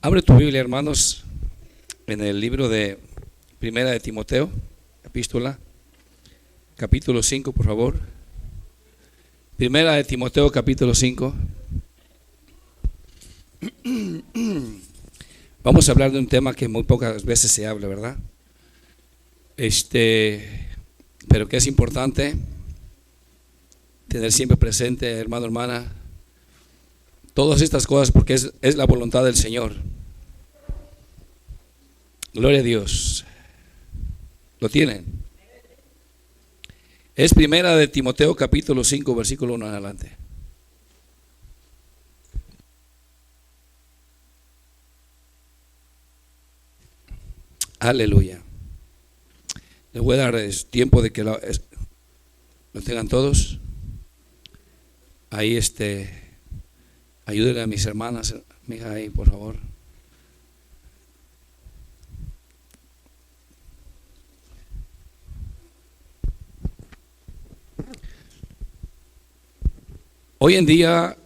Abre tu Biblia, hermanos, en el libro de Primera de Timoteo, epístola, capítulo 5, por favor. Primera de Timoteo, capítulo 5. Vamos a hablar de un tema que muy pocas veces se habla, ¿verdad? Pero que es importante tener siempre presente, hermano, hermana, todas estas cosas, porque es la voluntad del Señor. Gloria a Dios. ¿Lo tienen? Es Primera de Timoteo, capítulo 5, versículo 1 en adelante. Aleluya. Les voy a dar tiempo de que lo tengan todos. Ahí ayúdenle a mis hermanas, mija, ahí, por favor. Hoy en día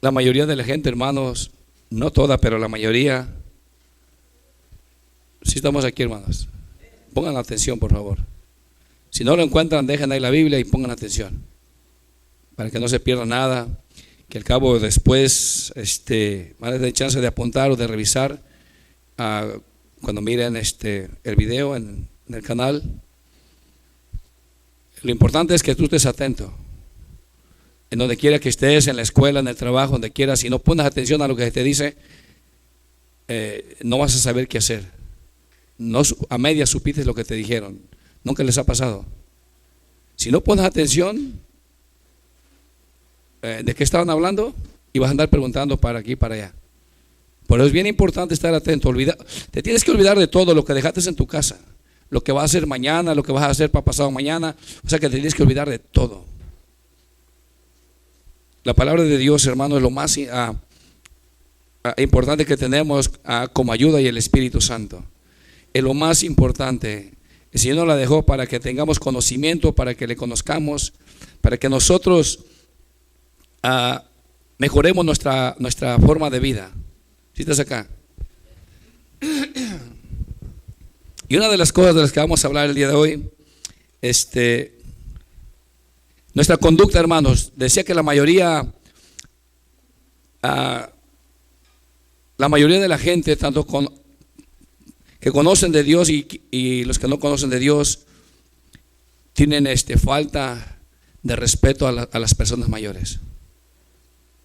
la mayoría de la gente, hermanos, no toda, pero la mayoría, sí estamos aquí, hermanos. Pongan atención, por favor. Si no lo encuentran, dejen ahí la Biblia y pongan atención, para que no se pierda nada, que al cabo después van a tener chance de apuntar o de revisar cuando miren el video en el canal. Lo importante es que tú estés atento, en donde quiera que estés, en la escuela, en el trabajo, donde quieras. Si no pones atención a lo que te dice, no vas a saber qué hacer. No, a medias supiste lo que te dijeron. Nunca les ha pasado. Si no pones atención, ¿de qué estaban hablando? Y vas a andar preguntando para aquí y para allá. Por eso es bien importante estar atento. Te tienes que olvidar de todo lo que dejaste en tu casa, lo que vas a hacer mañana, lo que vas a hacer para pasado mañana. O sea que te tienes que olvidar de todo. La palabra de Dios, hermano, es lo más importante que tenemos como ayuda, y el Espíritu Santo es lo más importante. El Señor nos la dejó para que tengamos conocimiento, para que le conozcamos, para que nosotros mejoremos nuestra forma de vida. ¿Sí estás acá? Y una de las cosas de las que vamos a hablar el día de hoy, nuestra conducta, hermanos. Decía que la mayoría de la gente, tanto que conocen de Dios y los que no conocen de Dios, tienen falta de respeto a las personas mayores.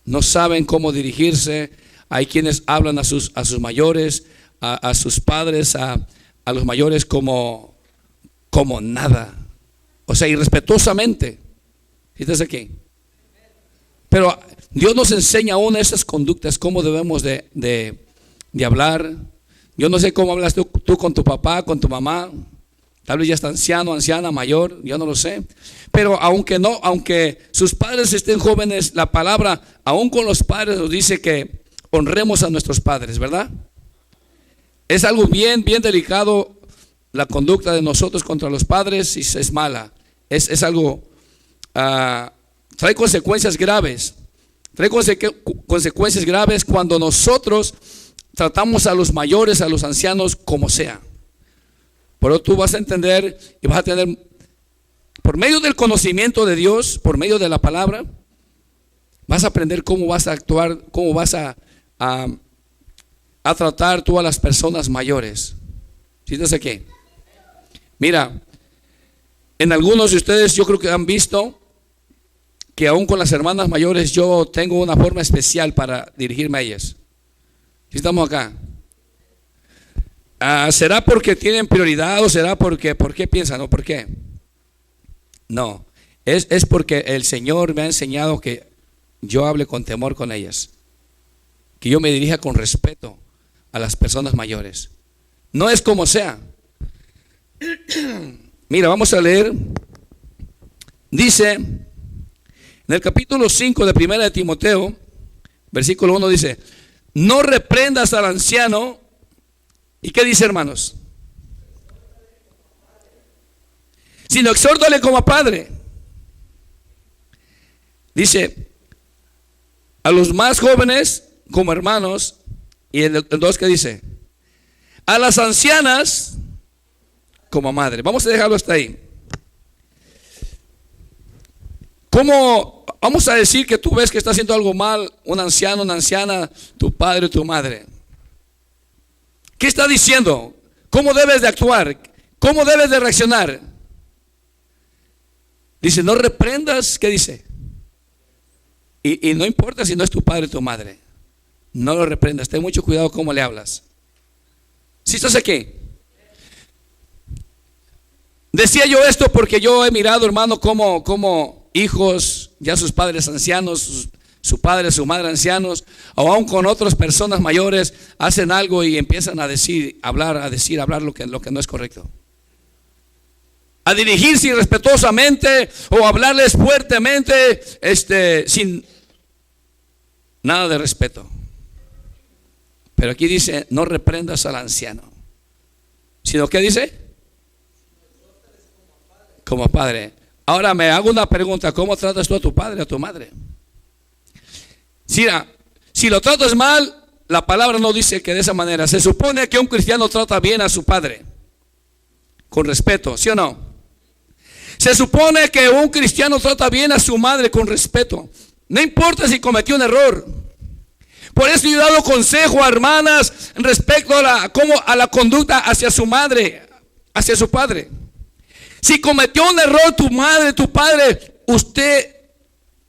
No saben cómo dirigirse. Hay quienes hablan a sus mayores, a sus padres, a los mayores como nada. O sea, irrespetuosamente. ¿Sí estás aquí? Pero Dios nos enseña aún esas conductas, cómo debemos de hablar. Yo no sé cómo hablas tú con tu papá, con tu mamá. Tal vez ya está anciano, anciana, mayor, yo no lo sé. Pero aunque sus padres estén jóvenes, la palabra, aún con los padres, nos dice que honremos a nuestros padres, ¿verdad? Es algo bien, bien delicado la conducta de nosotros contra los padres, si es mala. Es algo, trae consecuencias graves. Trae consecuencias graves cuando nosotros tratamos a los mayores, a los ancianos, como sea. Pero tú vas a entender y vas a tener, por medio del conocimiento de Dios, por medio de la palabra, vas a aprender cómo vas a actuar, cómo vas a tratar tú a las personas mayores. ¿Sí estás aquí? Mira, en algunos de ustedes yo creo que han visto que aún con las hermanas mayores yo tengo una forma especial para dirigirme a ellas. ¿Sí estamos acá? ¿Será porque tienen prioridad o será por qué piensan o por qué? No, es porque el Señor me ha enseñado que yo hable con temor con ellas, que yo me dirija con respeto a las personas mayores. No es como sea. Mira, vamos a leer. Dice en el capítulo 5 de Primera de Timoteo, versículo 1, dice: no reprendas al anciano. ¿Y qué dice, hermanos? Sino exhórtale como a padre. Dice: A los más jóvenes como hermanos. Y el 2 que dice, a las ancianas como madre. Vamos a dejarlo hasta ahí. ¿Cómo vamos a decir que tú ves que está haciendo algo mal un anciano, una anciana, tu padre o tu madre? ¿Qué está diciendo? ¿Cómo debes de actuar? ¿Cómo debes de reaccionar? Dice, no reprendas, ¿qué dice? Y no importa si no es tu padre o tu madre, no lo reprendas, ten mucho cuidado cómo le hablas. ¿Sí estás aquí? Decía yo esto porque yo he mirado, hermano, como hijos, ya sus padres ancianos, su padre, su madre ancianos, o aún con otras personas mayores, hacen algo y empiezan a hablar lo que no es correcto. A dirigirse irrespetuosamente o hablarles fuertemente, sin nada de respeto. Pero aquí dice, no reprendas al anciano, sino ¿qué dice? Como padre. Ahora me hago una pregunta, ¿cómo tratas tú a tu padre, a tu madre? Si lo tratas mal, la palabra no dice que de esa manera. Se supone que un cristiano trata bien a su padre, con respeto, ¿sí o no? Se supone que un cristiano trata bien a su madre con respeto, no importa si cometió un error. Por eso yo he dado consejo a hermanas respecto a la conducta hacia su madre, hacia su padre. Si cometió un error tu madre, tu padre, usted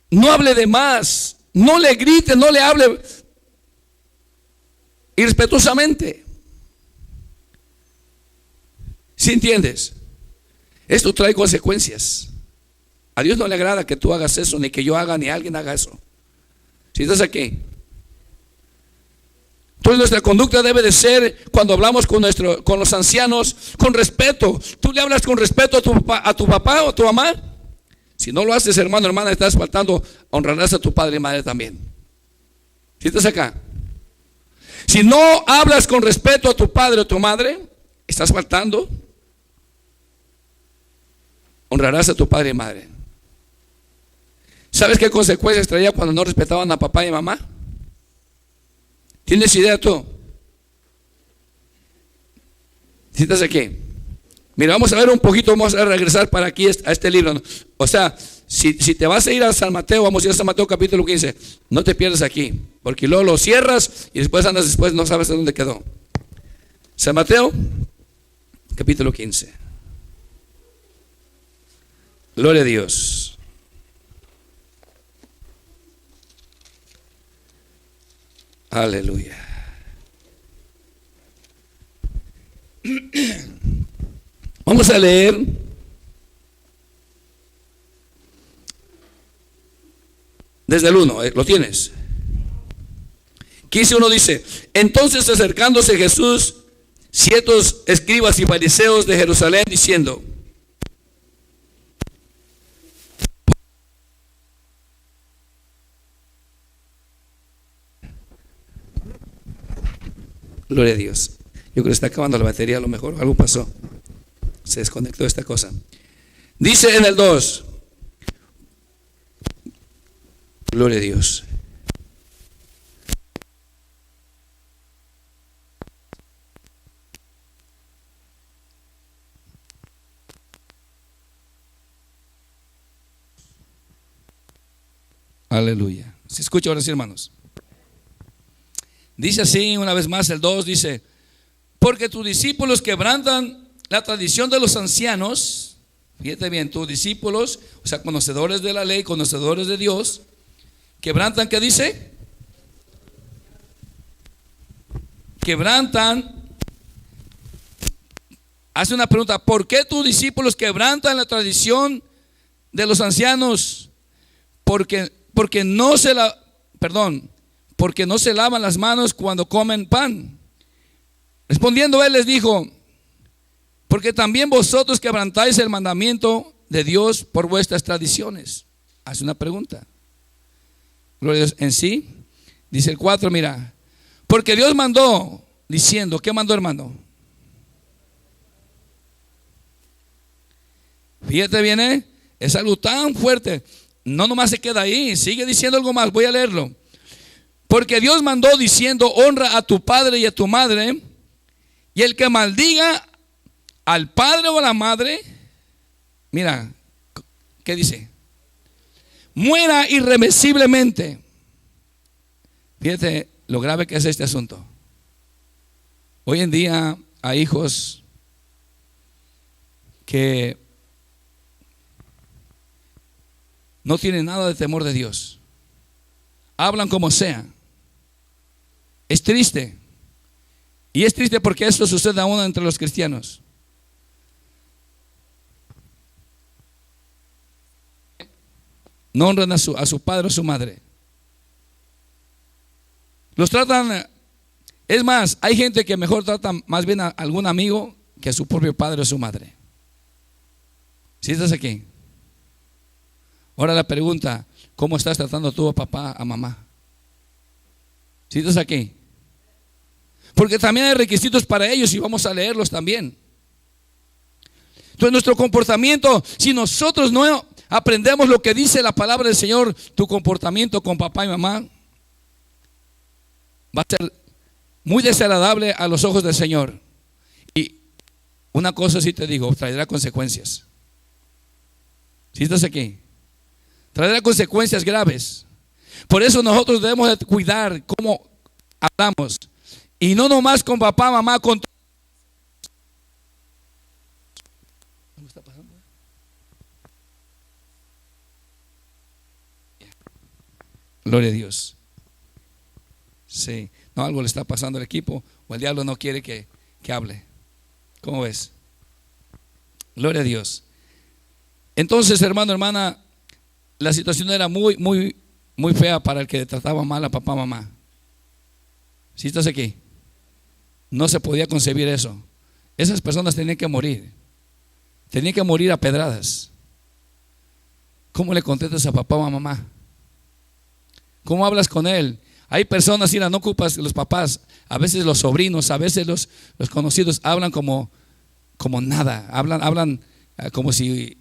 no hable de más, no le grite, no le hable irrespetuosamente. ¿Sí entiendes? Esto trae consecuencias. A Dios no le agrada que tú hagas eso, ni que yo haga, ni alguien haga eso. Si estás aquí. Entonces nuestra conducta debe de ser, cuando hablamos con los ancianos, con respeto. Tú le hablas con respeto a tu papá o a tu mamá. Si no lo haces, hermano, hermana, estás faltando, honrarás a tu padre y madre también. Si estás acá. Si no hablas con respeto a tu padre o tu madre, estás faltando, honrarás a tu padre y madre. ¿Sabes qué consecuencias traía cuando no respetaban a papá y mamá? ¿Tienes idea tú? ¿Sí estás aquí? Mira, vamos a ver un poquito, vamos a regresar para aquí a este libro. O sea, si te vas a ir a San Mateo, vamos a ir a San Mateo capítulo 15, no te pierdas aquí, porque luego lo cierras y después no sabes de dónde quedó. San Mateo capítulo 15. Gloria a Dios. Aleluya. Vamos a leer desde el 1, ¿lo tienes? 15:1 dice, entonces acercándose Jesús, ciertos escribas y fariseos de Jerusalén, diciendo, gloria a Dios. Yo creo que está acabando la batería, a lo mejor algo pasó. Se desconectó esta cosa. Dice en el 2. Gloria a Dios. Aleluya. ¿Se escucha ahora sí, hermanos? Dice así, una vez más, el 2 dice, porque tus discípulos quebrantan la tradición de los ancianos. Fíjate bien, tus discípulos, o sea, conocedores de la ley, conocedores de Dios, quebrantan, ¿qué dice? Quebrantan. Hace una pregunta, ¿por qué tus discípulos quebrantan la tradición de los ancianos? Porque no se lavan las manos cuando comen pan. Respondiendo él les dijo, porque también vosotros quebrantáis el mandamiento de Dios por vuestras tradiciones. Hace una pregunta. Gloria a Dios. En sí, dice el 4, mira, porque Dios mandó, diciendo, ¿qué mandó, hermano? Fíjate bien, es algo tan fuerte. No nomás se queda ahí, sigue diciendo algo más, voy a leerlo. Porque Dios mandó diciendo: honra a tu padre y a tu madre, y el que maldiga al padre o a la madre, mira, ¿qué dice? Muera irremisiblemente. Fíjate lo grave que es este asunto. Hoy en día hay hijos que no tienen nada de temor de Dios. Hablan como sea. Es triste. Y es triste porque esto sucede aún entre los cristianos. No honran a su padre o a su madre. Los tratan, es más, hay gente que mejor trata más bien a algún amigo que a su propio padre o a su madre. ¿Sí estás aquí? Ahora la pregunta: ¿cómo estás tratando tú a papá, a mamá? ¿Sí estás aquí? Porque también hay requisitos para ellos y vamos a leerlos también. Entonces nuestro comportamiento, si nosotros no aprendemos lo que dice la palabra del Señor, tu comportamiento con papá y mamá va a ser muy desagradable a los ojos del Señor. Y una cosa sí te digo, traerá consecuencias. ¿Sí estás aquí? Traerá consecuencias graves. Por eso nosotros debemos de cuidar cómo hablamos. Y no nomás con papá, mamá, con... ¿Qué está pasando? Gloria a Dios. Sí, no, algo le está pasando al equipo, o el diablo no quiere que hable. ¿Cómo ves? Gloria a Dios. Entonces, hermano, hermana, la situación era muy, muy, muy fea para el que trataba mal a papá, mamá. ¿Sí estás aquí? No se podía concebir eso. Esas personas tenían que morir. Tenían que morir a pedradas. ¿Cómo le contestas a papá o a mamá? ¿Cómo hablas con él? Hay personas, mira, no ocupas los papás, a veces los sobrinos, a veces los conocidos hablan como nada, hablan como si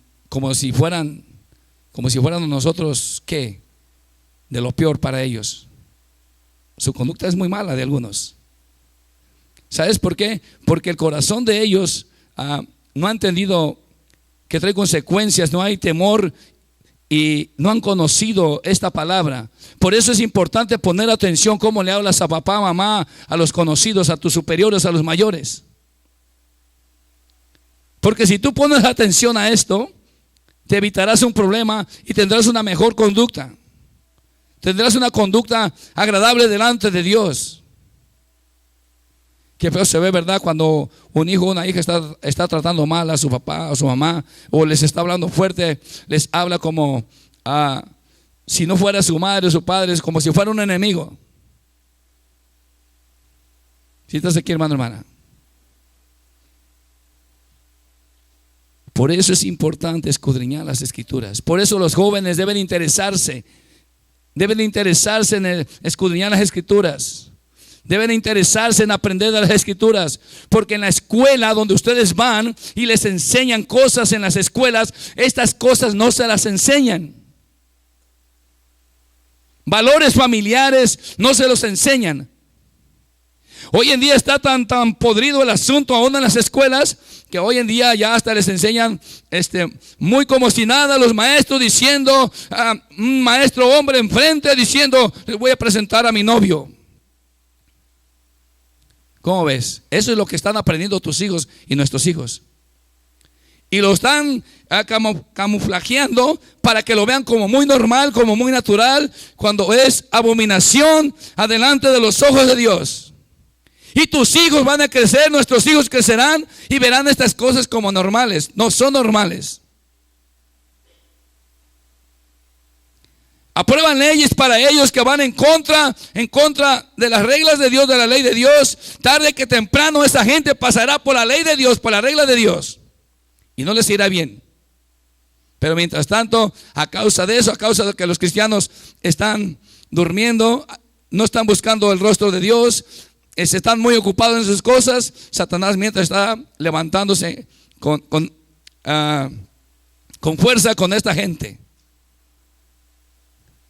fueran nosotros, ¿qué? De lo peor para ellos. Su conducta es muy mala de algunos. ¿Sabes por qué? Porque el corazón de ellos no ha entendido que trae consecuencias, no hay temor y no han conocido esta palabra. Por eso es importante poner atención cómo le hablas a papá, mamá, a los conocidos, a tus superiores, a los mayores. Porque si tú pones atención a esto, te evitarás un problema y tendrás una mejor conducta. Tendrás una conducta agradable delante de Dios. Qué feo se ve, ¿verdad? Cuando un hijo o una hija está tratando mal a su papá o su mamá, o les está hablando fuerte, les habla como si no fuera su madre o su padre, es como si fuera un enemigo. ¿Sí estás aquí, hermano, hermana? Por eso es importante escudriñar las Escrituras. Por eso los jóvenes deben interesarse en escudriñar las Escrituras. Deben interesarse en aprender de las Escrituras, porque en la escuela donde ustedes van y les enseñan cosas en las escuelas, estas cosas no se las enseñan. Valores familiares no se los enseñan. Hoy en día está tan podrido el asunto aún en las escuelas, que hoy en día ya hasta les enseñan muy como si nada, los maestros diciendo, un maestro hombre enfrente diciendo: les voy a presentar a mi novio. ¿Cómo ves? Eso es lo que están aprendiendo tus hijos y nuestros hijos. Y lo están camuflajeando para que lo vean como muy normal, como muy natural, cuando es abominación adelante de los ojos de Dios. Y tus hijos van a crecer, nuestros hijos crecerán y verán estas cosas como normales. No son normales. Aprueban leyes para ellos que van en contra de las reglas de Dios, de la ley de Dios. Tarde que temprano esa gente pasará por la ley de Dios, por la regla de Dios, y no les irá bien. Pero mientras tanto, a causa de eso, a causa de que los cristianos están durmiendo, no están buscando el rostro de Dios, se están muy ocupados en sus cosas, Satanás mientras está levantándose con fuerza con esta gente.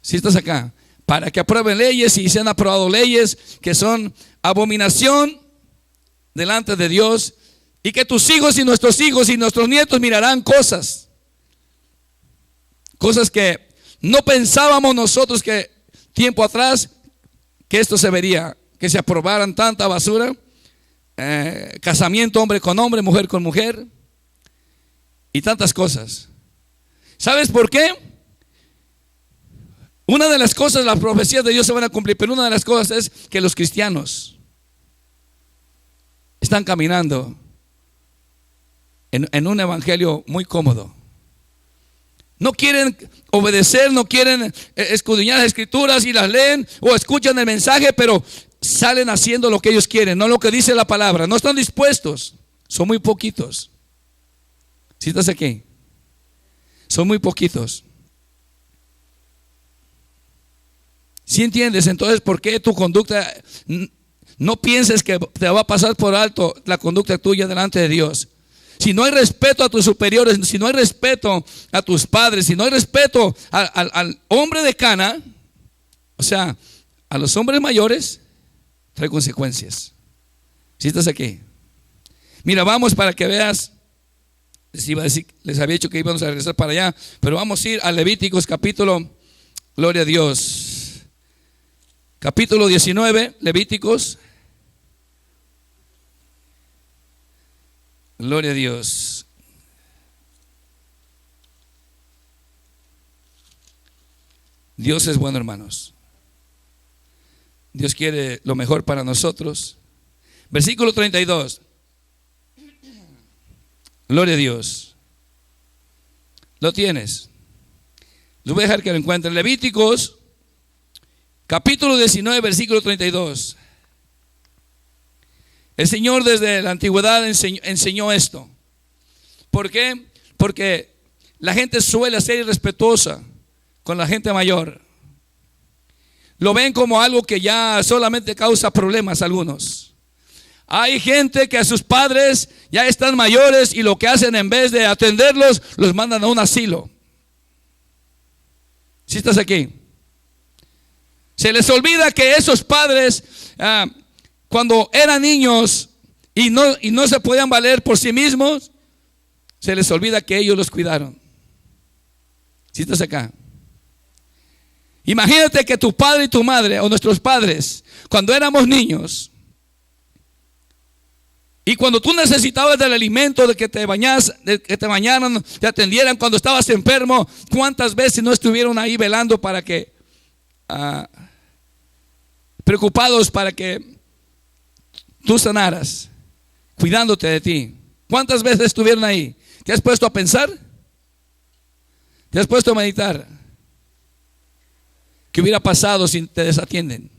Si estás acá, para que aprueben leyes, y se han aprobado leyes que son abominación delante de Dios, y que tus hijos y nuestros nietos mirarán cosas que no pensábamos nosotros que tiempo atrás que esto se vería, que se aprobaran tanta basura, casamiento hombre con hombre, mujer con mujer y tantas cosas. ¿Sabes por qué? Una de las cosas, las profecías de Dios se van a cumplir, pero una de las cosas es que los cristianos están caminando en un evangelio muy cómodo. No quieren obedecer, no quieren escudriñar las escrituras y las leen o escuchan el mensaje, pero salen haciendo lo que ellos quieren, no lo que dice la palabra. No están dispuestos, son muy poquitos. ¿Sí estás aquí? Son muy poquitos. ¿Sí entiendes? Entonces, ¿por qué tu conducta? No pienses que te va a pasar por alto la conducta tuya delante de Dios. Si no hay respeto a tus superiores, si no hay respeto a tus padres, si no hay respeto al hombre de cana, o sea, a los hombres mayores, trae consecuencias. ¿Sí estás aquí? Mira, vamos para que veas. Les había dicho que íbamos a regresar para allá, pero vamos a ir a Levíticos capítulo, gloria a Dios, capítulo 19, Levíticos. Gloria a Dios. Dios es bueno, hermanos. Dios quiere lo mejor para nosotros. Versículo 32. Gloria a Dios. Lo tienes. Les voy a dejar que lo encuentren. Levíticos, capítulo 19, versículo 32. El Señor desde la antigüedad enseñó esto. ¿Por qué? Porque la gente suele ser irrespetuosa con la gente mayor. Lo ven como algo que ya solamente causa problemas a algunos. Hay gente que a sus padres ya están mayores y lo que hacen en vez de atenderlos, los mandan a un asilo. ¿Sí estás aquí? Se les olvida que esos padres cuando eran niños y no se podían valer por sí mismos, se les olvida que ellos los cuidaron. ¿Sí estás acá? Imagínate que tu padre y tu madre, o nuestros padres, cuando éramos niños, y cuando tú necesitabas del alimento, de que te bañaran, te atendieran cuando estabas enfermo, ¿cuántas veces no estuvieron ahí velando para que, preocupados para que tú sanaras, cuidándote de ti? ¿Cuántas veces estuvieron ahí? ¿Te has puesto a pensar? ¿Te has puesto a meditar? ¿Qué hubiera pasado si te desatienden?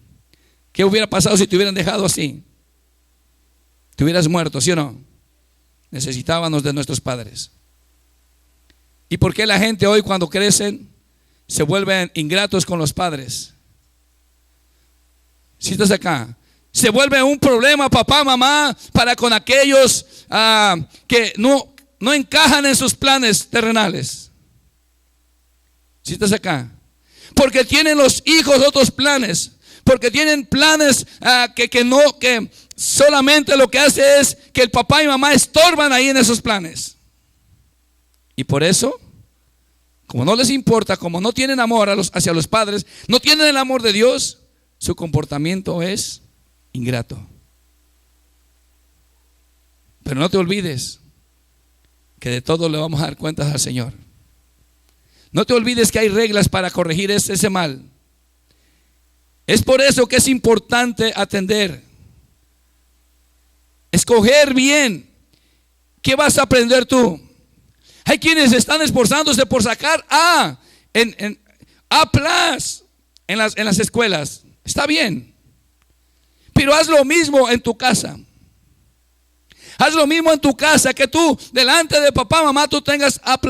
¿Qué hubiera pasado si te hubieran dejado así? Te hubieras muerto, ¿sí o no? Necesitábamos de nuestros padres. ¿Y por qué la gente hoy cuando crecen se vuelven ingratos con los padres? Si estás acá, se vuelve un problema papá, mamá, para con aquellos que no encajan en sus planes terrenales. Si estás acá, porque tienen los hijos otros planes, porque tienen planes que solamente lo que hace es que el papá y mamá estorban ahí en esos planes. Y por eso, como no les importa, como no tienen amor hacia los padres, no tienen el amor de Dios, su comportamiento es ingrato. Pero no te olvides que de todo le vamos a dar cuentas al Señor. No te olvides que hay reglas para corregir ese mal. Es por eso que es importante atender, escoger bien qué vas a aprender tú. Hay quienes están esforzándose por sacar A en las escuelas. Está bien, pero haz lo mismo en tu casa. Haz lo mismo en tu casa, que tú delante de papá, mamá, tú tengas A+.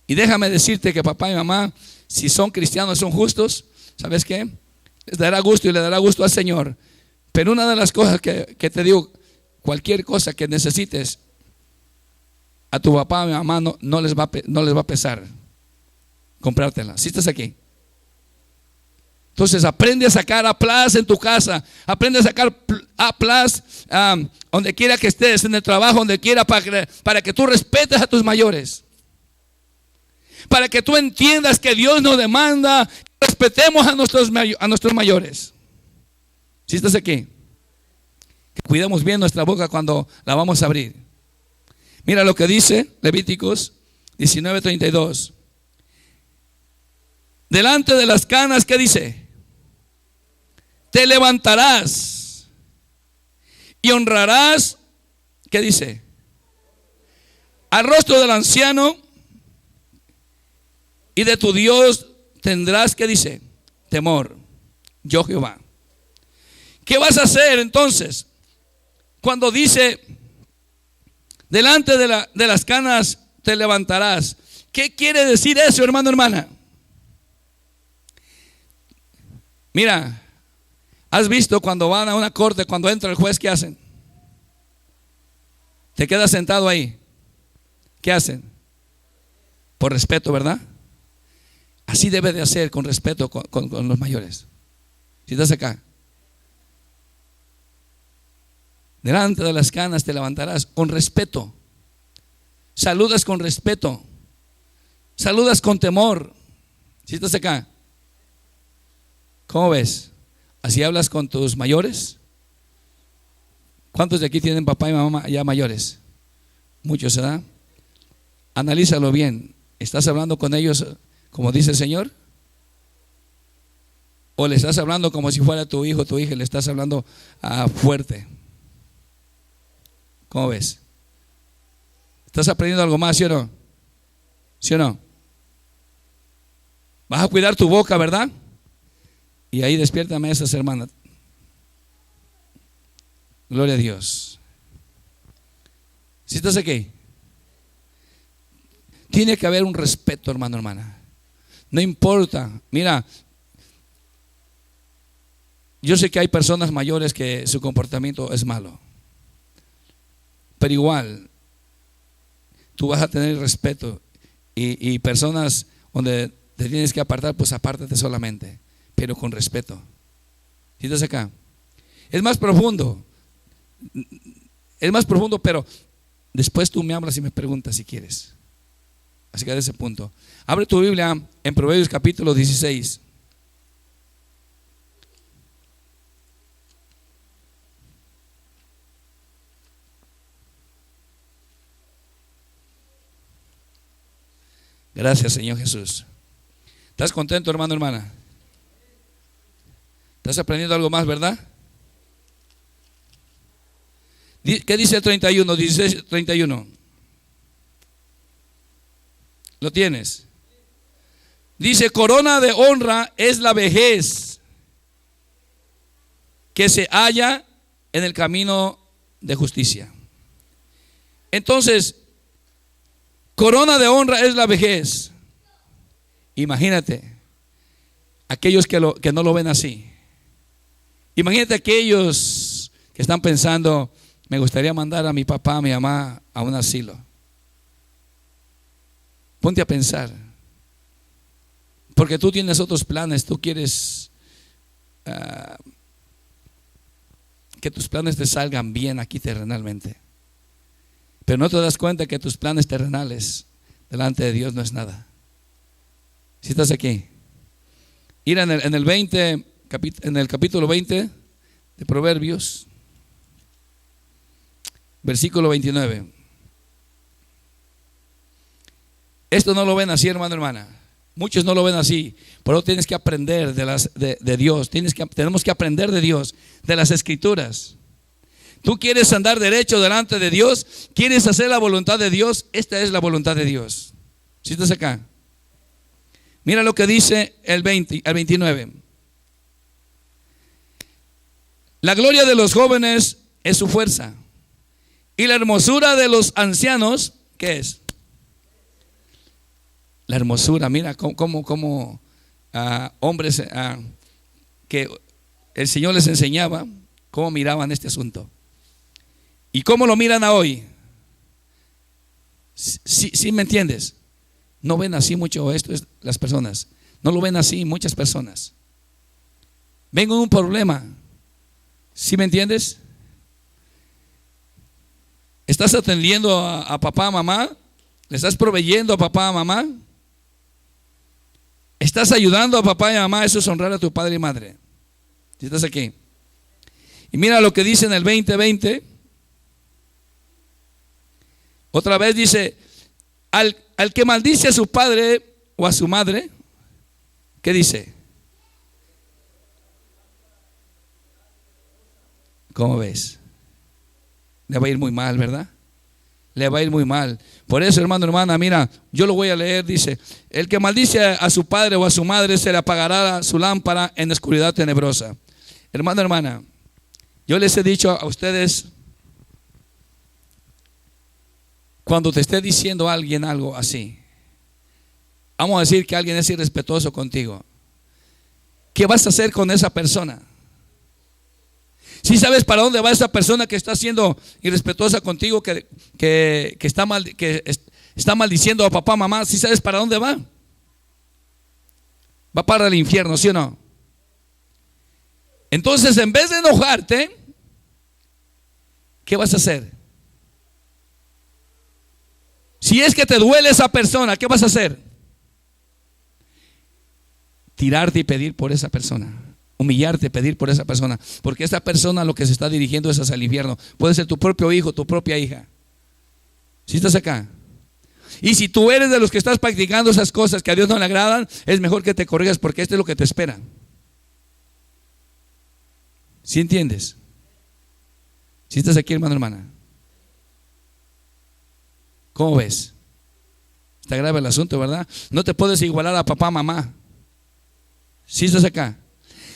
Y déjame decirte que papá y mamá, si son cristianos, son justos, ¿sabes qué? Les dará gusto y le dará gusto al Señor. Pero una de las cosas que te digo, cualquier cosa que necesites, a tu papá y mamá no les va a pesar. comprártela. ¿Sí estás aquí? Entonces aprende a sacar A+ en tu casa, aprende a sacar A+ donde quiera que estés, en el trabajo, donde quiera, para que tú respetes a tus mayores, para que tú entiendas que Dios nos demanda que respetemos a nuestros mayores. ¿Sí estás aquí? Que cuidemos bien nuestra boca cuando la vamos a abrir. Mira lo que dice Levíticos 19:32. Delante de las canas, ¿qué dice? Te levantarás y honrarás, ¿qué dice? Al rostro del anciano, y de tu Dios tendrás, ¿qué dice? Temor. Yo Jehová. ¿Qué vas a hacer entonces cuando dice delante de las canas te levantarás? ¿Qué quiere decir eso, hermano, hermana? Mira, ¿has visto cuando van a una corte, cuando entra el juez, qué hacen? Te quedas sentado ahí. ¿Qué hacen? Por respeto, ¿verdad? Así debe de hacer, con respeto con los mayores. Si estás acá, delante de las canas te levantarás con respeto. Saludas con respeto. Saludas con temor. Si estás acá, ¿cómo ves? ¿Así hablas con tus mayores? ¿Cuántos de aquí tienen papá y mamá ya mayores? Muchos, ¿verdad? Analízalo bien. ¿Estás hablando con ellos como dice el Señor? ¿O le estás hablando como si fuera tu hijo, tu hija, y le estás hablando fuerte? ¿Cómo ves? ¿Estás aprendiendo algo más, sí o no? ¿Sí o no? Vas a cuidar tu boca, ¿verdad? Y ahí despiértame a esas hermanas. Gloria a Dios. ¿Sí estás aquí? Tiene que haber un respeto, hermano, hermana. No importa. Mira, yo sé que hay personas mayores que su comportamiento es malo, pero igual tú vas a tener respeto, y personas donde te tienes que apartar, pues apártate solamente, pero con respeto. ¿Sí estás acá? Es más profundo, pero después tú me hablas y me preguntas si quieres. Así que de ese punto, abre tu Biblia en Proverbios capítulo 16. Gracias, Señor Jesús. ¿Estás contento, hermano, hermana? ¿Estás aprendiendo algo más, verdad? ¿Qué dice el 31? 16, 31. ¿Lo tienes? Dice: corona de honra es la vejez que se halla en el camino de justicia. Entonces, corona de honra es la vejez. Imagínate aquellos que no lo ven así. Imagínate aquellos que están pensando: me gustaría mandar a mi papá, a mi mamá a un asilo. Ponte a pensar, porque tú tienes otros planes. Tú quieres que tus planes te salgan bien aquí terrenalmente, pero no te das cuenta que tus planes terrenales delante de Dios no es nada. Si estás aquí, ir en el capítulo 20 de Proverbios, versículo 29. Esto no lo ven así, hermano, hermana. Muchos no lo ven así, pero tienes que aprender de Dios. Tenemos que aprender de Dios, de las Escrituras. Tú quieres andar derecho delante de Dios, quieres hacer la voluntad de Dios. Esta es la voluntad de Dios. ¿Sí estás acá? Mira lo que dice el 29. La gloria de los jóvenes es su fuerza, y la hermosura de los ancianos, ¿qué es? La hermosura. Mira cómo hombres que el Señor les enseñaba cómo miraban este asunto y cómo lo miran a hoy. ¿Sí me entiendes? No ven así mucho esto las personas. No lo ven así muchas personas. Ven con un problema. ¿Sí me entiendes? ¿Estás atendiendo a papá, mamá? ¿Le estás proveyendo a papá, a mamá? ¿Estás ayudando a papá y a mamá? Eso es honrar a tu padre y madre. Si estás aquí. Y mira lo que dice en el 20:20. Otra vez dice, al que maldice a su padre o a su madre, ¿qué dice? ¿Cómo ves? Le va a ir muy mal, ¿verdad? Le va a ir muy mal. Por eso, hermano, hermana, mira, yo lo voy a leer, dice, el que maldice a su padre o a su madre, se le apagará su lámpara en oscuridad tenebrosa. Hermano, hermana, yo les he dicho a ustedes, cuando te esté diciendo a alguien algo así, vamos a decir que alguien es irrespetuoso contigo, ¿qué vas a hacer con esa persona? Si sabes para dónde va esa persona que está siendo irrespetuosa contigo, que está maldiciendo a papá, mamá, si sabes para dónde va, va para el infierno, ¿sí o no? Entonces, en vez de enojarte, ¿qué vas a hacer? Si es que te duele esa persona, ¿qué vas a hacer? Tirarte y pedir por esa persona. Humillarte, pedir por esa persona. Porque esa persona lo que se está dirigiendo es hacia el infierno. Puede ser tu propio hijo, tu propia hija. ¿Sí estás acá? Y si tú eres de los que estás practicando esas cosas que a Dios no le agradan, es mejor que te corrijas, porque esto es lo que te espera. ¿Sí entiendes? ¿Sí estás aquí, hermano, hermana? ¿Cómo ves? Está grave el asunto, ¿verdad? No te puedes igualar a papá, mamá. ¿Sí estás acá?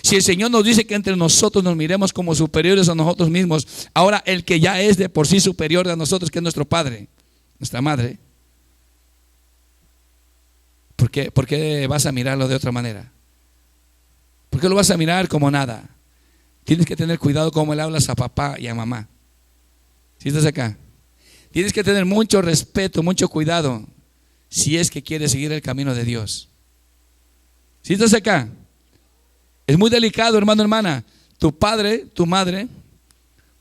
Si el Señor nos dice que entre nosotros nos miremos como superiores a nosotros mismos, ahora el que ya es de por sí superior a nosotros, que es nuestro padre, nuestra madre, ¿por qué vas a mirarlo de otra manera? ¿Por qué lo vas a mirar como nada? Tienes que tener cuidado cómo le hablas a papá y a mamá. ¿Sí estás acá? Tienes que tener mucho respeto, mucho cuidado, si es que quieres seguir el camino de Dios. ¿Sí estás acá? Es muy delicado, hermano, hermana. Tu padre, tu madre,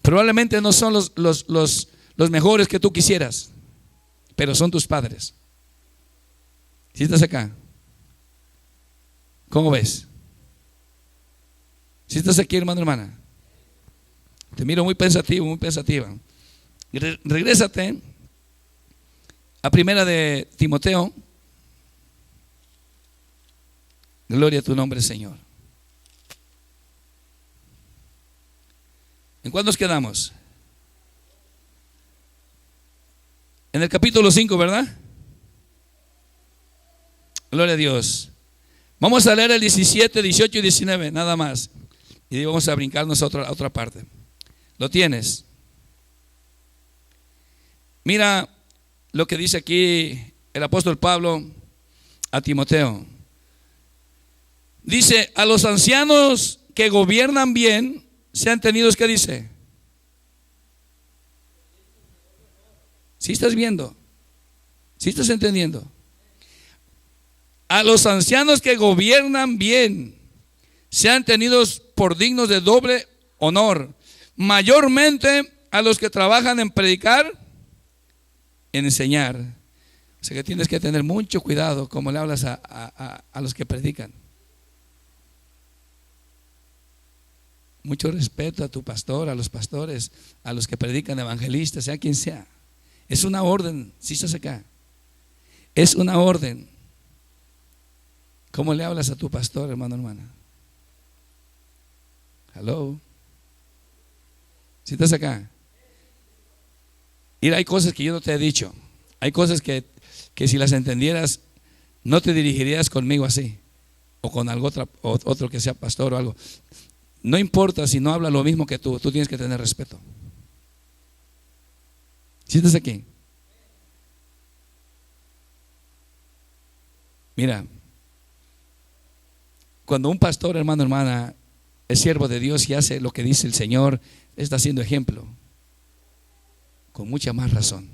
probablemente no son los mejores que tú quisieras, pero son tus padres. ¿Sí estás acá? ¿Cómo ves? ¿Sí estás aquí, hermano, hermana? Te miro muy pensativo, muy pensativa. Regrésate a primera de Timoteo. Gloria a tu nombre, Señor. ¿En cuál nos quedamos? En el capítulo 5, ¿verdad? Gloria a Dios. Vamos a leer el 17, 18 y 19, nada más. Y vamos a brincarnos a otra parte. ¿Lo tienes? Mira lo que dice aquí el apóstol Pablo a Timoteo. Dice, a los ancianos que gobiernan bien, sean tenidos, ¿qué dice? ¿Sí estás viendo? ¿Sí estás entendiendo? A los ancianos que gobiernan bien, sean tenidos por dignos de doble honor, mayormente a los que trabajan en predicar, en enseñar. O sea que tienes que tener mucho cuidado como le hablas a los que predican. Mucho respeto a tu pastor, a los pastores, a los que predican, evangelistas, sea quien sea. Es una orden, si estás acá. Es una orden. ¿Cómo le hablas a tu pastor, hermano, hermana? Hello. Si estás acá. Mira, hay cosas que yo no te he dicho. Hay cosas que si las entendieras, no te dirigirías conmigo así. O con algo otro que sea pastor o algo. No importa si no habla lo mismo que tú tienes que tener respeto. ¿Sí estás aquí? Mira, cuando un pastor, hermano, hermana, es siervo de Dios y hace lo que dice el Señor, está siendo ejemplo. Con mucha más razón.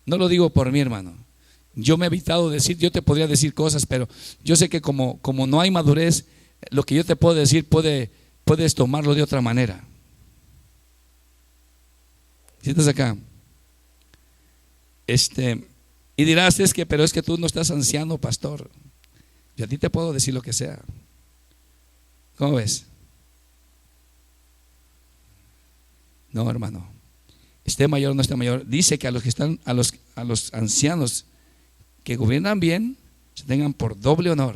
No lo digo por mí, hermano. Yo me he evitado decir, yo te podría decir cosas, pero yo sé que como no hay madurez, lo que yo te puedo decir puedes tomarlo de otra manera. ¿Sí estás acá? Y dirás, pero es que tú no estás anciano, pastor. Yo a ti te puedo decir lo que sea. ¿Cómo ves? No, hermano. Esté mayor o no esté mayor, dice que a los que están, a los ancianos que gobiernan bien, se tengan por doble honor.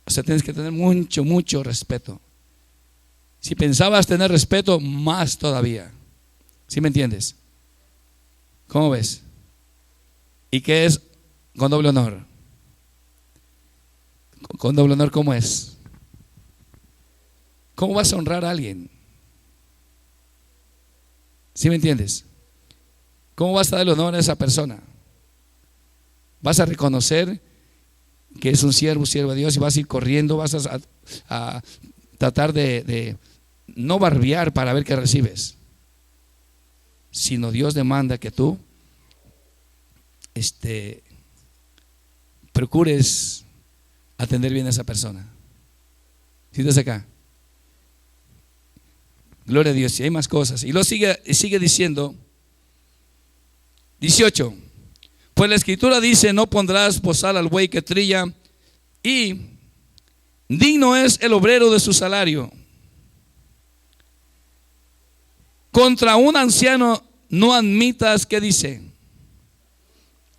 O sea, tienes que tener mucho respeto. Si pensabas tener respeto, más todavía. ¿Sí me entiendes? ¿Cómo ves? ¿Y qué es con doble honor? Con doble honor, ¿cómo es? ¿Cómo vas a honrar a alguien? ¿Sí me entiendes? ¿Cómo vas a darle honor a esa persona? Vas a reconocer que es un siervo de Dios y vas a ir corriendo, vas a tratar de no barbear para ver qué recibes, sino Dios demanda que tú procures atender bien a esa persona. ¿Sí estás acá? Gloria a Dios. Y hay más cosas. Y luego sigue diciendo 18. Pues la escritura dice: no pondrás bozal al buey que trilla, y digno es el obrero de su salario. Contra un anciano no admitas, ¿qué dice?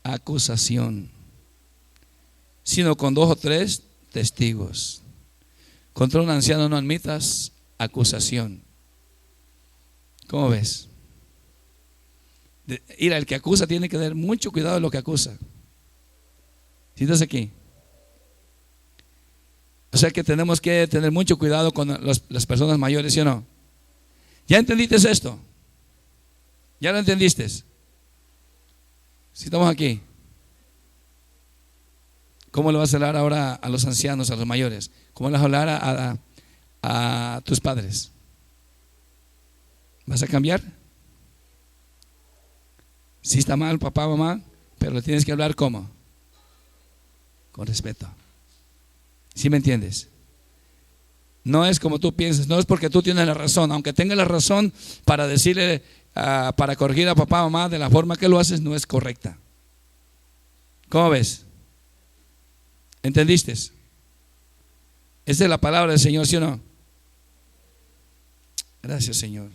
Acusación, sino con 2 o 3 testigos. Contra un anciano no admitas acusación. ¿Cómo ves? Ir al que acusa tiene que tener mucho cuidado de lo que acusa. ¿Sí estás aquí? O sea que tenemos que tener mucho cuidado con las personas mayores, ¿sí o no? ¿Ya entendiste esto? ¿Ya lo entendiste? Si estamos aquí, ¿cómo le vas a hablar ahora a los ancianos, a los mayores? ¿Cómo le vas a hablar a tus padres? ¿Vas a cambiar? Si está mal, papá, mamá, pero le tienes que hablar ¿cómo? Con respeto. ¿Sí me entiendes? No es como tú piensas, no es porque tú tienes la razón, aunque tengas la razón para decirle, para corregir a papá, mamá, de la forma que lo haces no es correcta. ¿Cómo ves? ¿Entendiste? Esa es la palabra del Señor, ¿sí o no? Gracias, Señor.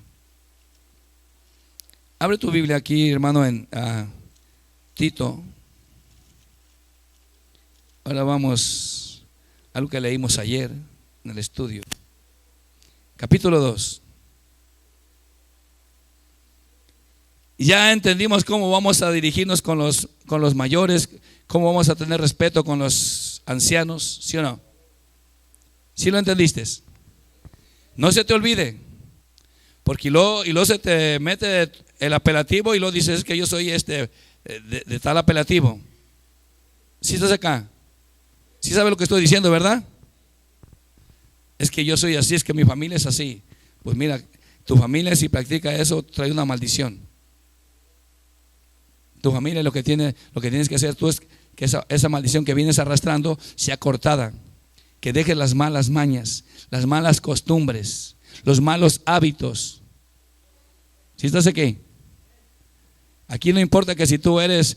Abre tu Biblia aquí, hermano, en Tito. Ahora vamos a lo que leímos ayer en el estudio. Capítulo 2. Ya entendimos cómo vamos a dirigirnos con los mayores, cómo vamos a tener respeto con los ancianos, ¿sí o no? ¿Sí lo entendiste? No se te olvide, porque luego se te mete el apelativo y luego dices que yo soy de tal apelativo. ¿Sí estás acá? ¿Sí sabes lo que estoy diciendo, verdad? Es que yo soy así, es que mi familia es así. Pues mira, tu familia si practica eso trae una maldición. Tu familia lo que tienes que hacer tú es que esa maldición que vienes arrastrando sea cortada. Que dejes las malas mañas, las malas costumbres, los malos hábitos. ¿Sí estás aquí? Aquí no importa que si tú eres,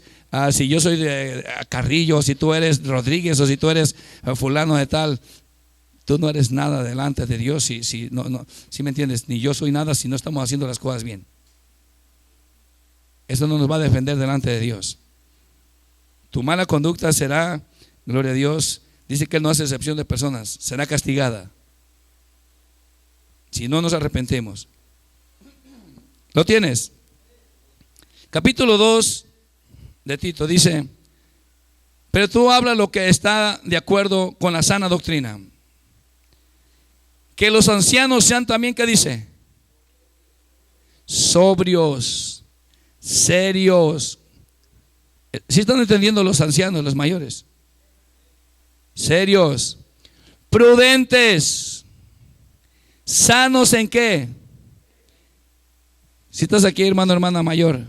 si yo soy de Carrillo, si tú eres Rodríguez o si tú eres fulano de tal, tú no eres nada delante de Dios. Si me entiendes, ni yo soy nada si no estamos haciendo las cosas bien. Eso no nos va a defender delante de Dios. Tu mala conducta será, gloria a Dios, dice que Él no hace excepción de personas, será castigada si no nos arrepentimos. ¿Lo tienes? Capítulo 2 de Tito dice: pero tú habla lo que está de acuerdo con la sana doctrina. Que los ancianos sean también, ¿qué dice? Sobrios, serios. ¿Sí están entendiendo los ancianos, los mayores? Serios, prudentes, sanos en qué. Si estás aquí, hermano, hermana mayor,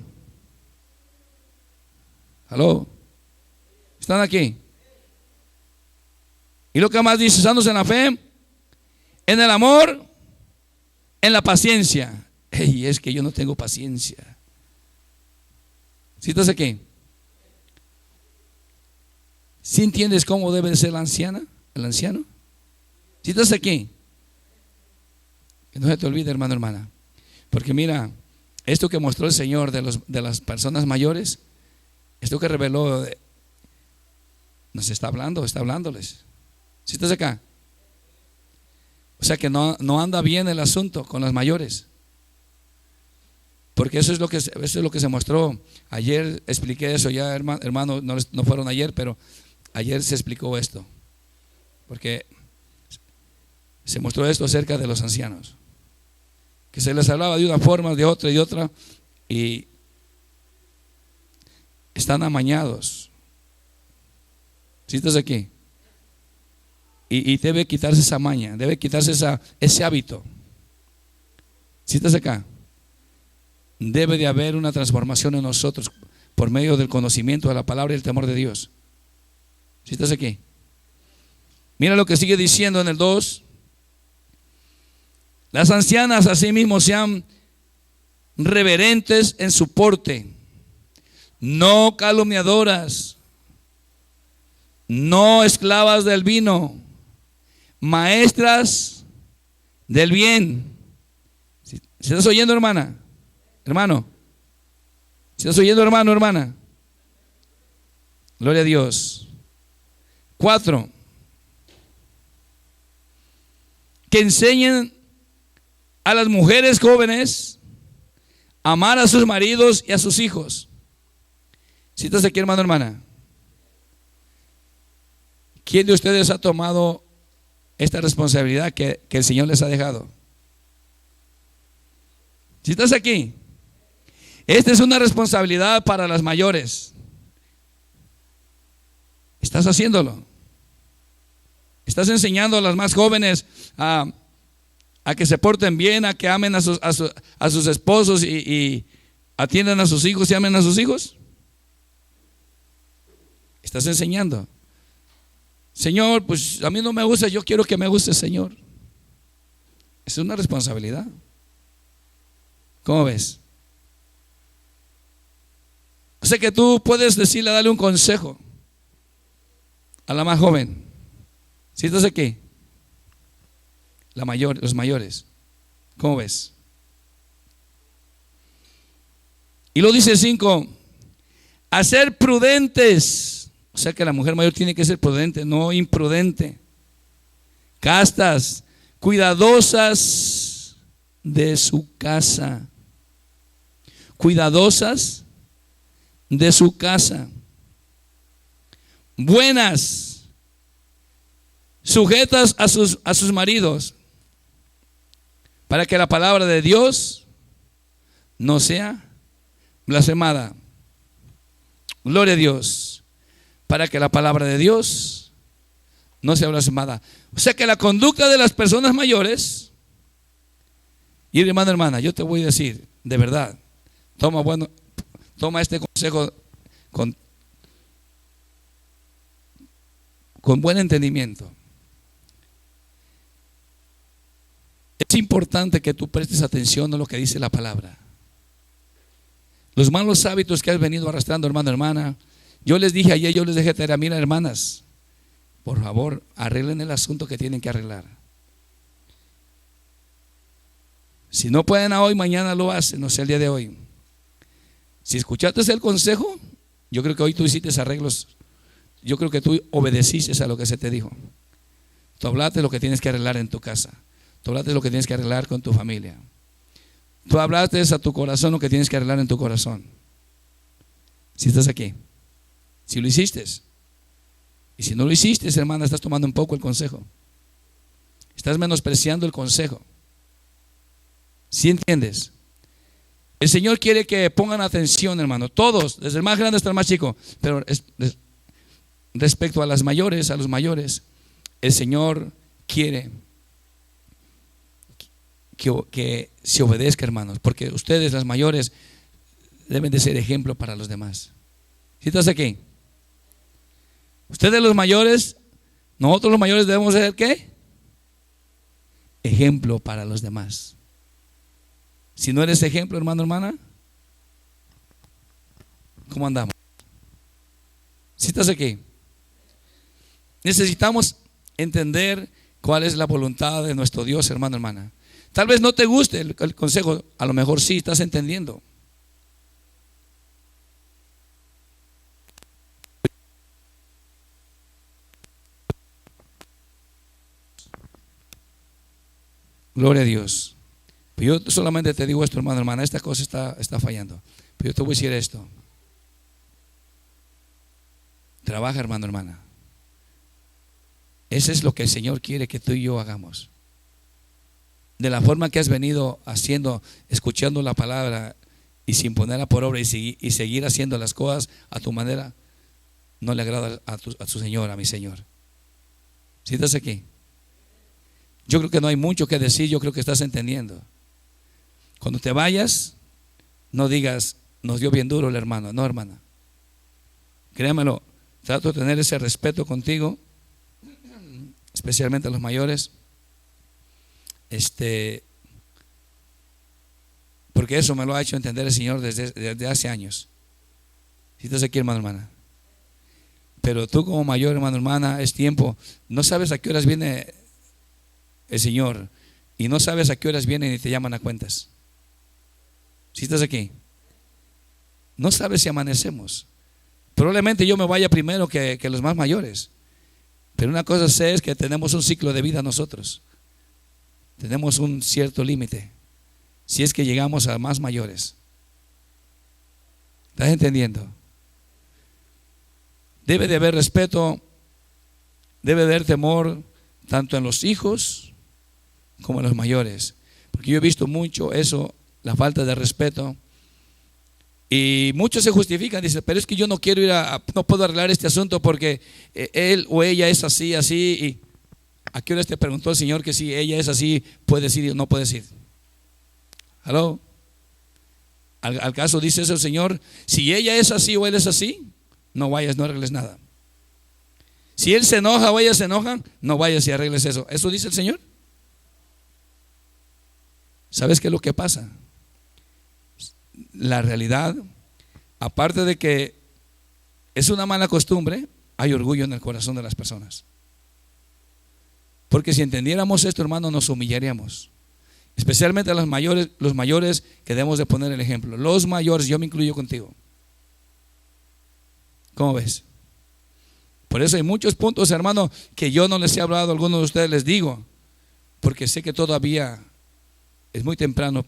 ¿Aló? ¿Están aquí? Y lo que más dice, sándose en la fe, en el amor, en la paciencia. Ey, es que yo no tengo paciencia. ¿Sí estás aquí? ¿Sí entiendes cómo debe de ser la anciana, el anciano? ¿Sí estás aquí? Que no se te olvide, hermano, hermana. Porque mira, esto que mostró el Señor de las personas mayores, esto que reveló, nos está hablando, está hablándoles. ¿Sí estás acá? O sea que no anda bien el asunto con las mayores. Porque eso es lo que se mostró. Ayer expliqué eso ya, hermano, no fueron ayer, pero ayer se explicó esto. Porque se mostró esto acerca de los ancianos. Que se les hablaba de una forma, de otra y de otra, y están amañados. ¿Sí estás aquí? Y debe quitarse esa maña, debe quitarse ese hábito. ¿Sí estás acá? Debe de haber una transformación en nosotros por medio del conocimiento de la palabra y el temor de Dios. ¿Sí estás aquí? Mira lo que sigue diciendo en el 2. Las ancianas asimismo sean reverentes en su porte, no calumniadoras, no esclavas del vino, maestras del bien. ¿Sí estás oyendo, hermana? Hermano, ¿sí estás oyendo, hermano, hermana? Gloria a Dios. 4. Que enseñen a las mujeres jóvenes a amar a sus maridos y a sus hijos. ¿Sí estás aquí, hermano, hermana? ¿Quién de ustedes ha tomado esta responsabilidad que el Señor les ha dejado? ¿Sí estás aquí? Esta es una responsabilidad para las mayores. ¿Estás haciéndolo? ¿Estás enseñando a las más jóvenes a que se porten bien, a que amen a sus esposos y atiendan a sus hijos y amen a sus hijos? ¿Estás enseñando? Señor, pues a mí no me gusta, yo quiero que me guste, Señor. Es una responsabilidad. ¿Cómo ves? O sea que tú puedes decirle, darle un consejo a la más joven. ¿Sí estás aquí? Los mayores. ¿Cómo ves? Y lo dice 5, a ser prudentes. O sea que la mujer mayor tiene que ser prudente, no imprudente. Castas, cuidadosas de su casa. Cuidadosas de su casa. Buenas, sujetas a sus maridos, para que la palabra de Dios no sea blasfemada. Gloria a Dios. Para que la palabra de Dios no sea blasfemada. O sea que la conducta de las personas mayores, y hermano, hermana, yo te voy a decir, de verdad, toma este consejo con buen entendimiento. Es importante que tú prestes atención a lo que dice la palabra. Los malos hábitos que has venido arrastrando, hermano, hermana. Yo les dije ayer, yo les dejé tarea, mira, hermanas, por favor, arreglen el asunto que tienen que arreglar. Si no pueden a hoy, mañana lo hacen, no sé, el día de hoy. Si escuchaste el consejo, yo creo que hoy tú hiciste arreglos. Yo creo que tú obedeciste a lo que se te dijo. Tú hablaste lo que tienes que arreglar en tu casa. Tú hablaste lo que tienes que arreglar con tu familia. Tú hablaste a tu corazón lo que tienes que arreglar en tu corazón. Si estás aquí, si lo hiciste. Y si no lo hiciste, hermana, estás tomando un poco el consejo. Estás menospreciando el consejo. ¿Sí entiendes? El Señor quiere que pongan atención, hermano. Todos, desde el más grande hasta el más chico. Pero respecto a las mayores, a los mayores, el Señor quiere que se obedezca, hermanos, porque ustedes, las mayores, deben de ser ejemplo para los demás. ¿Sí estás aquí? Ustedes los mayores, nosotros los mayores debemos ser ¿qué? Ejemplo para los demás. Si no eres ejemplo, hermano, hermana, ¿cómo andamos? ¿Sí estás aquí? Necesitamos entender cuál es la voluntad de nuestro Dios, hermano, hermana. Tal vez no te guste el consejo, a lo mejor sí estás entendiendo. Gloria a Dios. Pero yo solamente te digo esto, hermano, hermana, esta cosa está fallando. Pero yo te voy a decir esto. Trabaja, hermano, hermana. Eso es lo que el Señor quiere que tú y yo hagamos. De la forma que has venido haciendo, escuchando la palabra y sin ponerla por obra y seguir haciendo las cosas a tu manera, no le agrada a tu Señor, a mi Señor. ¿Sí estás aquí? Yo creo que no hay mucho que decir, yo creo que estás entendiendo. Cuando te vayas, no digas, nos dio bien duro el hermano. No, hermana. Créamelo, trato de tener ese respeto contigo, especialmente a los mayores. Porque eso me lo ha hecho entender el Señor desde hace años. Si estás aquí, hermano, hermana. Pero tú como mayor, hermano, hermana, es tiempo. No sabes a qué horas viene el Señor y no sabes a qué horas vienen y te llaman a cuentas. Si estás aquí, no sabes si amanecemos. Probablemente yo me vaya primero que los más mayores, pero una cosa sé es que tenemos un ciclo de vida nosotros. Tenemos un cierto límite si es que llegamos a más mayores. ¿Estás entendiendo? Debe de haber respeto, debe de haber temor tanto en los hijos como en los mayores, porque yo he visto mucho eso, la falta de respeto, y muchos se justifican, dicen, pero es que yo no quiero no puedo arreglar este asunto porque él o ella es así, y ¿a qué horas te preguntó el Señor que si ella es así puedes ir o no puedes ir? ¿Aló? Al caso dice eso el Señor, si ella es así o él es así, no vayas, no arregles nada. Si él se enoja o ella se enoja, no vayas y arregles eso. ¿Eso dice el Señor? ¿Sabes qué es lo que pasa? La realidad, aparte de que es una mala costumbre, hay orgullo en el corazón de las personas. Porque si entendiéramos esto, hermano, nos humillaríamos. Especialmente a los mayores que debemos de poner el ejemplo. Los mayores, yo me incluyo contigo. ¿Cómo ves? Por eso hay muchos puntos, hermano, que yo no les he hablado a algunos de ustedes, les digo, porque sé que todavía es muy temprano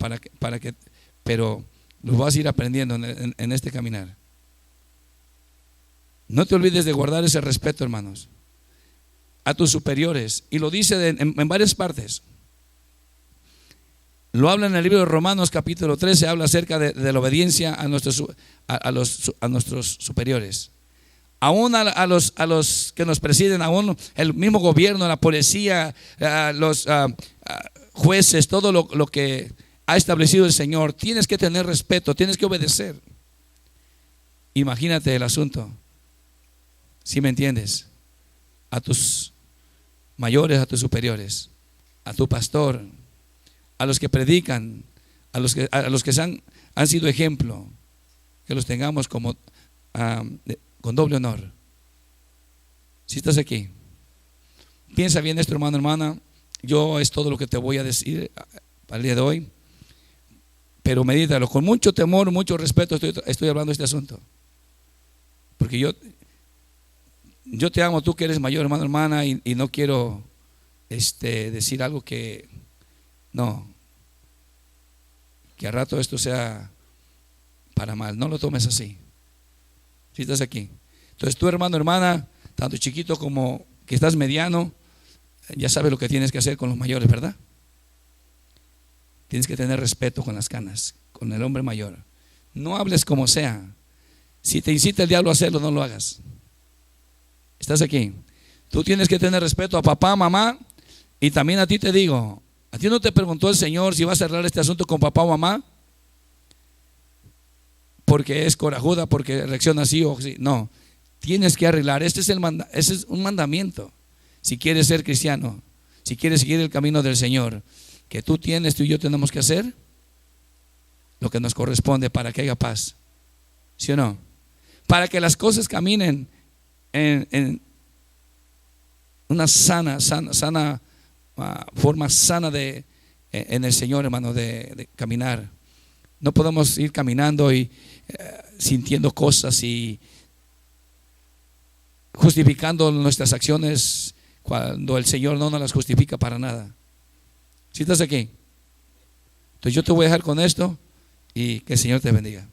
pero los vas a ir aprendiendo en este caminar. No te olvides de guardar ese respeto, hermanos, a tus superiores, y lo dice en varias partes. Lo habla en el libro de Romanos capítulo 13, habla acerca de la obediencia a nuestros superiores. Aún a los que nos presiden, aún el mismo gobierno, la policía, los jueces, todo lo que ha establecido el Señor, tienes que tener respeto, tienes que obedecer. Imagínate el asunto, si me entiendes, a tus mayores, a tus superiores, a tu pastor, a los que predican, a los que han sido ejemplo, que los tengamos como con doble honor. Si estás aquí, piensa bien esto, hermano, hermana. Yo es todo lo que te voy a decir al día de hoy, pero medítalo con mucho temor, mucho respeto. Estoy hablando de este asunto, porque yo te amo, tú que eres mayor, hermano, hermana, y no quiero decir algo que al rato esto sea para mal. No lo tomes así. Si estás aquí, entonces tú, hermano, hermana, tanto chiquito como que estás mediano, ya sabes lo que tienes que hacer con los mayores, ¿verdad? Tienes que tener respeto con las canas, con el hombre mayor. No hables como sea. Si te incita el diablo a hacerlo, no lo hagas. ¿Estás aquí? Tú tienes que tener respeto a papá, mamá, y también a ti te digo, ¿a ti no te preguntó el Señor si vas a arreglar este asunto con papá o mamá? porque es corajuda, porque reacciona así o así. No, tienes que arreglar. Ese es un mandamiento. Si quieres ser cristiano, si quieres seguir el camino del Señor, que tú y yo tenemos que hacer lo que nos corresponde para que haya paz. ¿Sí o no? Para que las cosas caminen en una sana forma sana en el Señor, hermano, de caminar. No podemos ir caminando y sintiendo cosas y justificando nuestras acciones cuando el Señor no nos las justifica para nada. ¿Sí estás aquí? Entonces yo te voy a dejar con esto y que el Señor te bendiga.